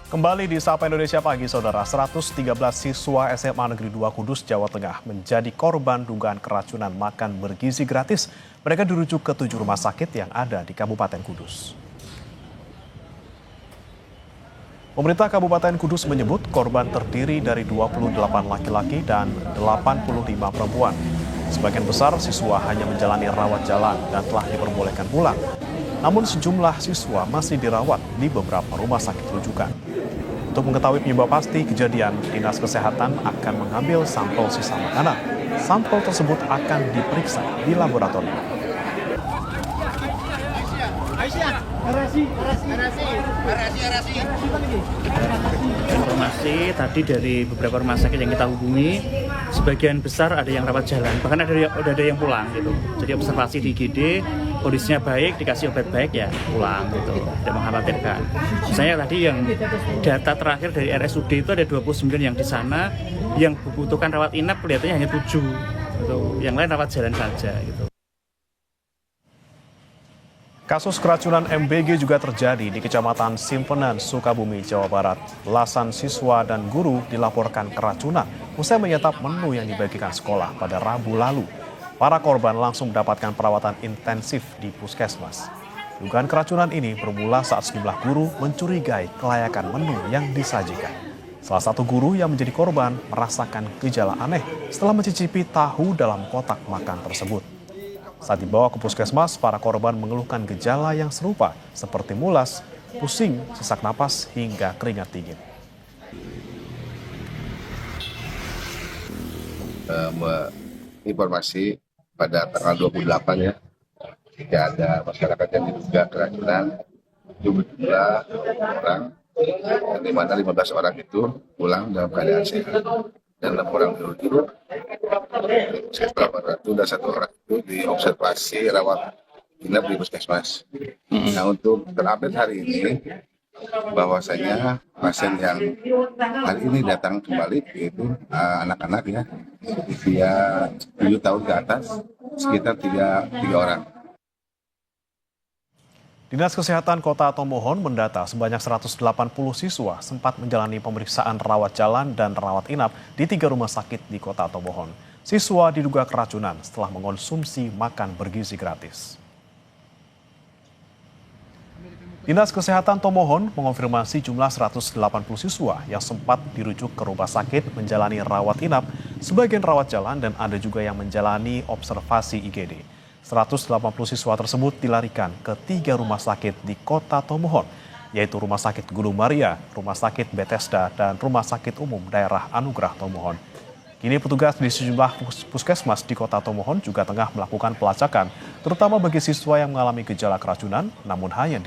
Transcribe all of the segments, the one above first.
Kembali di Sapa Indonesia Pagi, Saudara. 113 siswa SMA Negeri 2 Kudus, Jawa Tengah menjadi korban dugaan keracunan makan bergizi gratis. Mereka dirujuk ke 7 rumah sakit yang ada di Kabupaten Kudus. Pemerintah Kabupaten Kudus menyebut korban terdiri dari 28 laki-laki dan 85 perempuan. Sebagian besar siswa hanya menjalani rawat jalan dan telah diperbolehkan pulang. Namun sejumlah siswa masih dirawat di beberapa rumah sakit rujukan. Untuk mengetahui penyebab pasti kejadian, Dinas Kesehatan akan mengambil sampel sisa makanan. Sampel tersebut akan diperiksa di laboratorium. Informasi tadi dari beberapa rumah sakit yang kita hubungi, sebagian besar ada yang rawat jalan, bahkan ada yang pulang gitu. Jadi observasi di IGD, kondisinya baik, dikasih obat baik ya pulang gitu, tidak mengkhawatirkan. Misalnya tadi yang data terakhir dari RSUD itu ada 29 yang di sana, yang membutuhkan rawat inap kelihatannya hanya 7 gitu. Yang lain rawat jalan saja gitu. Kasus keracunan MBG juga terjadi di Kecamatan Simpenan, Sukabumi, Jawa Barat. Belasan siswa dan guru dilaporkan keracunan usai menyantap menu yang dibagikan sekolah pada Rabu lalu. Para korban langsung mendapatkan perawatan intensif di puskesmas. Dugaan keracunan ini bermula saat sejumlah guru mencurigai kelayakan menu yang disajikan. Salah satu guru yang menjadi korban merasakan gejala aneh setelah mencicipi tahu dalam kotak makan tersebut. Saat dibawa ke puskesmas, para korban mengeluhkan gejala yang serupa seperti mulas, pusing, sesak napas, hingga keringat dingin. Informasi pada tanggal 28 ya, jika ada masyarakat yang diduga keracunan, jumlah orang, di mana 15 orang itu pulang dalam keadaan sehat dan 6 orang tidur. Puskesmas itu dan 1 orang itu diobservasi rawat inap di puskesmas. Nah, untuk terupdate hari ini bahwasanya pasien yang hari ini datang kembali yaitu anak-anak ya usia 7 tahun ke atas sekitar 3 orang. Dinas Kesehatan Kota Tomohon mendata sebanyak 180 siswa sempat menjalani pemeriksaan rawat jalan dan rawat inap di 3 rumah sakit di Kota Tomohon. Siswa diduga keracunan setelah mengonsumsi makan bergizi gratis. Dinas Kesehatan Tomohon mengonfirmasi jumlah 180 siswa yang sempat dirujuk ke rumah sakit menjalani rawat inap, sebagian rawat jalan dan ada juga yang menjalani observasi IGD. 180 siswa tersebut dilarikan ke 3 rumah sakit di Kota Tomohon, yaitu Rumah Sakit Gunung Maria, Rumah Sakit Bethesda, dan Rumah Sakit Umum Daerah Anugerah Tomohon. Kini petugas di sejumlah puskesmas di Kota Tomohon juga tengah melakukan pelacakan, terutama bagi siswa yang mengalami gejala keracunan, namun hanya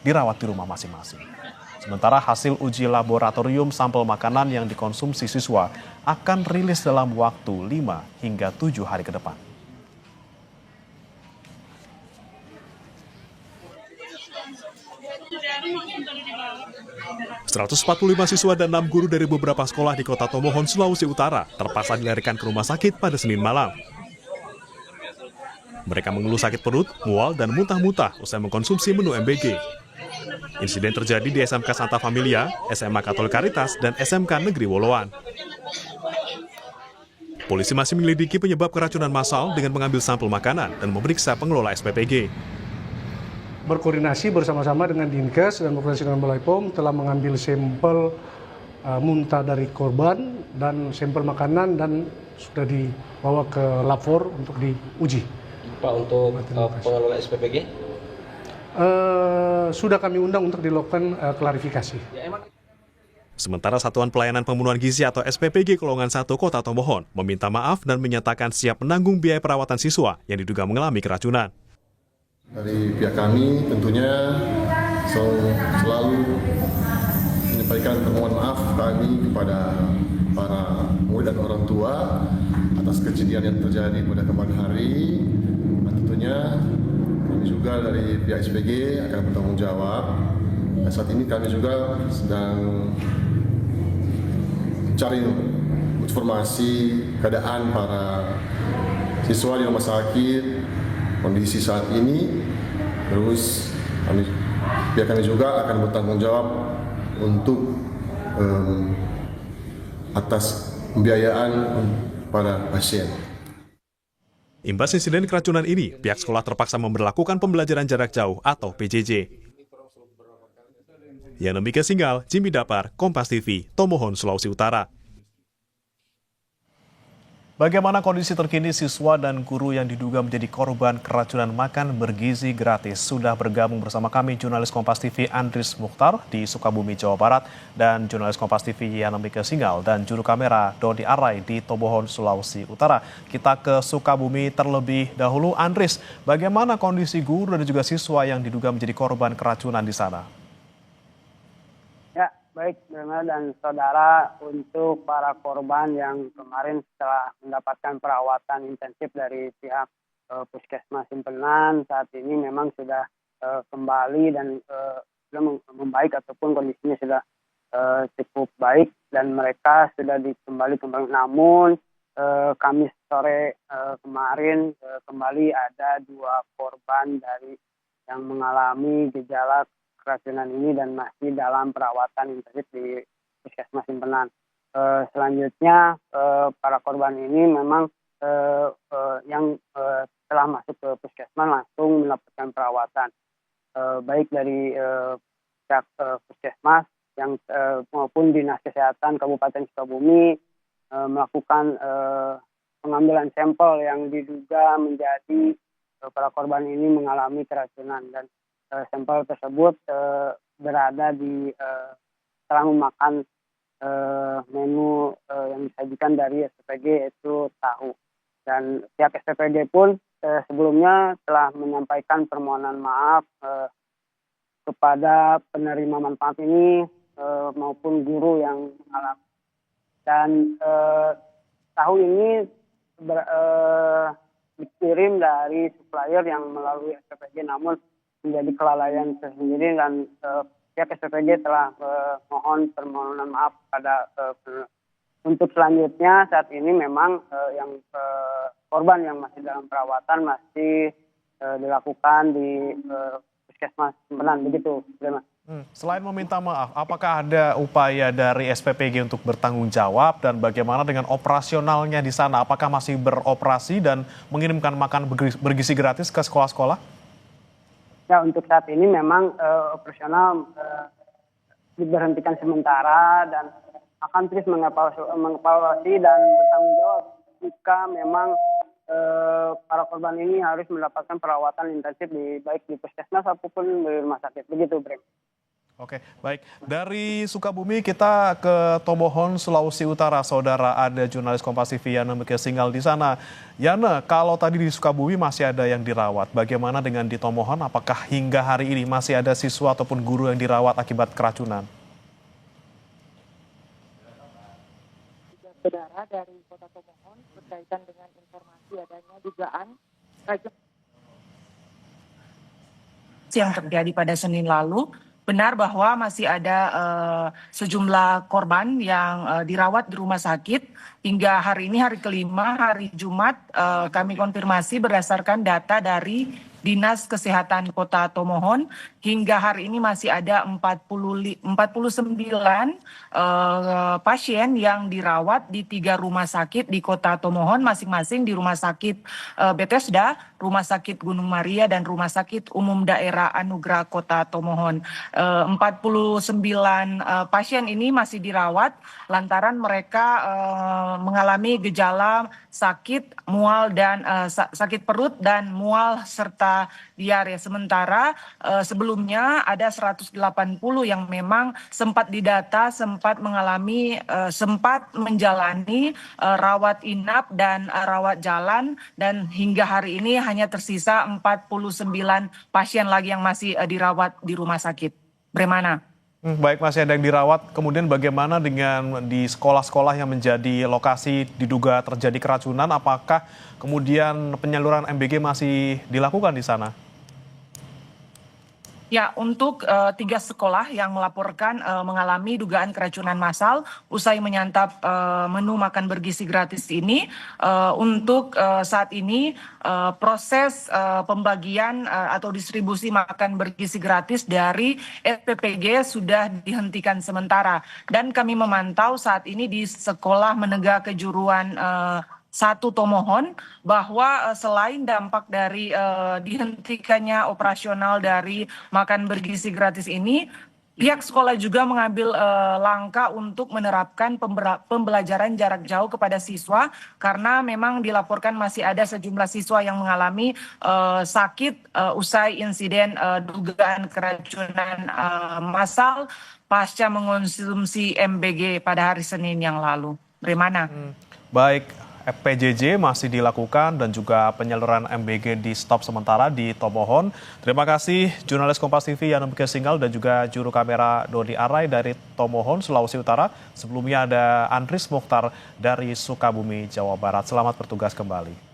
dirawat di rumah masing-masing. Sementara hasil uji laboratorium sampel makanan yang dikonsumsi siswa akan rilis dalam waktu 5 hingga 7 hari ke depan. ...145 siswa dan 6 guru dari beberapa sekolah di Kota Tomohon, Sulawesi Utara terpaksa dilarikan ke rumah sakit pada Senin malam. Mereka mengeluh sakit perut, mual, dan muntah-muntah usai mengkonsumsi menu MBG. Insiden terjadi di SMK Santa Familia, SMA Katolik Caritas, dan SMK Negeri Woloan. Polisi masih menyelidiki penyebab keracunan massal dengan mengambil sampel makanan dan memeriksa pengelola SPPG. Berkoordinasi bersama-sama dengan Dinkes dan berkoordinasi dengan Balai POM telah mengambil sampel muntah dari korban dan sampel makanan dan sudah dibawa ke lapor untuk diuji. Pak, untuk pengelola SPPG? Sudah kami undang untuk dilakukan klarifikasi. Sementara Satuan Pelayanan Pembunuhan Gizi atau SPPG Kolongan 1 Kota Tomohon meminta maaf dan menyatakan siap menanggung biaya perawatan siswa yang diduga mengalami keracunan. Dari pihak kami tentunya selalu menyampaikan permohonan maaf kami kepada para murid dan orang tua atas kejadian yang terjadi pada kemarin hari. Dan tentunya kami juga dari pihak SPG akan bertanggung jawab. Dan saat ini kami juga sedang cari informasi keadaan para siswa di rumah sakit, kondisi saat ini, terus pihak kami juga akan bertanggung jawab untuk atas pembiayaan para pasien. Imbas insiden keracunan ini, pihak sekolah terpaksa memberlakukan pembelajaran jarak jauh atau PJJ. Yana Mika Singgal, Jimmy Dapar, Kompas TV, Tomohon, Sulawesi Utara. Bagaimana kondisi terkini siswa dan guru yang diduga menjadi korban keracunan makan bergizi gratis? Sudah bergabung bersama kami jurnalis Kompas TV Andris Mukhtar di Sukabumi, Jawa Barat, dan jurnalis Kompas TV Yana Mika Singgal dan juru kamera Dodi Arai di Tomohon, Sulawesi Utara. Kita ke Sukabumi terlebih dahulu. Andris, bagaimana kondisi guru dan juga siswa yang diduga menjadi korban keracunan di sana? Baik, Brema dan saudara, untuk para korban yang kemarin setelah mendapatkan perawatan intensif dari pihak Puskesmas Simpenan, saat ini memang sudah kembali dan sudah membaik ataupun kondisinya sudah cukup baik dan mereka sudah kembali. Namun Kamis sore kemarin kembali ada 2 korban dari yang mengalami gejala keracunan ini dan masih dalam perawatan intensif di Puskesmas Simpenan. Selanjutnya para korban ini memang yang telah masuk ke Puskesmas langsung mendapatkan perawatan baik dari pihak Puskesmas yang maupun Dinas Kesehatan Kabupaten Sukabumi melakukan pengambilan sampel yang diduga menjadi para korban ini mengalami keracunan dan sampel tersebut berada di setelah memakan menu yang disajikan dari SPPG yaitu tahu. Dan pihak SPPG pun sebelumnya telah menyampaikan permohonan maaf kepada penerima manfaat ini maupun guru yang mengalami. Dan tahu ini dikirim dari supplier yang melalui SPPG, namun menjadi kelalaian tersendiri dan pihak SPPG telah mohon permohonan maaf pada untuk selanjutnya saat ini memang yang korban yang masih dalam perawatan masih dilakukan di Puskesmas Simpenan, begitu. Selain meminta maaf, apakah ada upaya dari SPPG untuk bertanggung jawab dan bagaimana dengan operasionalnya di sana? Apakah masih beroperasi dan mengirimkan makan bergizi gratis ke sekolah-sekolah? Ya, untuk saat ini memang operasional diberhentikan sementara dan akan terus mengevaluasi dan bertanggung jawab jika memang para korban ini harus mendapatkan perawatan intensif baik di Puskesmas ataupun di rumah sakit. Begitu, Brem. Oke, baik. Dari Sukabumi kita ke Tomohon, Sulawesi Utara. Saudara, ada jurnalis Kompas TV Yana Mika Singgal di sana. Yana, kalau tadi di Sukabumi masih ada yang dirawat, bagaimana dengan di Tomohon? Apakah hingga hari ini masih ada siswa ataupun guru yang dirawat akibat keracunan? Saudara, dari Kota Tomohon berkaitan dengan informasi adanya dugaan keracunan yang terjadi pada Senin lalu. Benar bahwa masih ada sejumlah korban yang dirawat di rumah sakit hingga hari ini, hari kelima, hari Jumat. Kami konfirmasi berdasarkan data dari Dinas Kesehatan Kota Tomohon, hingga hari ini masih ada 49 pasien yang dirawat di 3 rumah sakit di Kota Tomohon, masing-masing di Rumah Sakit Bethesda, Rumah Sakit Gunung Maria, dan Rumah Sakit Umum Daerah Anugerah Kota Tomohon. 49 pasien ini masih dirawat lantaran mereka mengalami gejala sakit, mual dan sakit perut dan mual serta diare. Sementara sebelumnya ada 180 yang memang sempat didata, sempat menjalani rawat inap dan rawat jalan, dan hingga hari ini hanya tersisa 49 pasien lagi yang masih dirawat di rumah sakit. Bremana. Baik, masih ada yang dirawat. Kemudian bagaimana dengan di sekolah-sekolah yang menjadi lokasi diduga terjadi keracunan? Apakah kemudian penyaluran MBG masih dilakukan di sana? Ya, untuk 3 sekolah yang melaporkan mengalami dugaan keracunan massal usai menyantap menu makan bergizi gratis ini, untuk saat ini proses pembagian atau distribusi makan bergizi gratis dari SPPG sudah dihentikan sementara. Dan kami memantau saat ini di Sekolah Menengah Kejuruan 1 Tomohon bahwa selain dampak dari dihentikannya operasional dari makan bergizi gratis ini, pihak sekolah juga mengambil langkah untuk menerapkan pembelajaran jarak jauh kepada siswa karena memang dilaporkan masih ada sejumlah siswa yang mengalami sakit usai insiden dugaan keracunan massal pasca mengonsumsi MBG pada hari Senin yang lalu. Bagaimana? Baik, PJJ masih dilakukan dan juga penyaluran MBG di stop sementara di Tomohon. Terima kasih jurnalis Kompas TV Yana Singgal dan juga juru kamera Dodi Arai dari Tomohon, Sulawesi Utara. Sebelumnya ada Andris Mukhtar dari Sukabumi, Jawa Barat. Selamat bertugas kembali.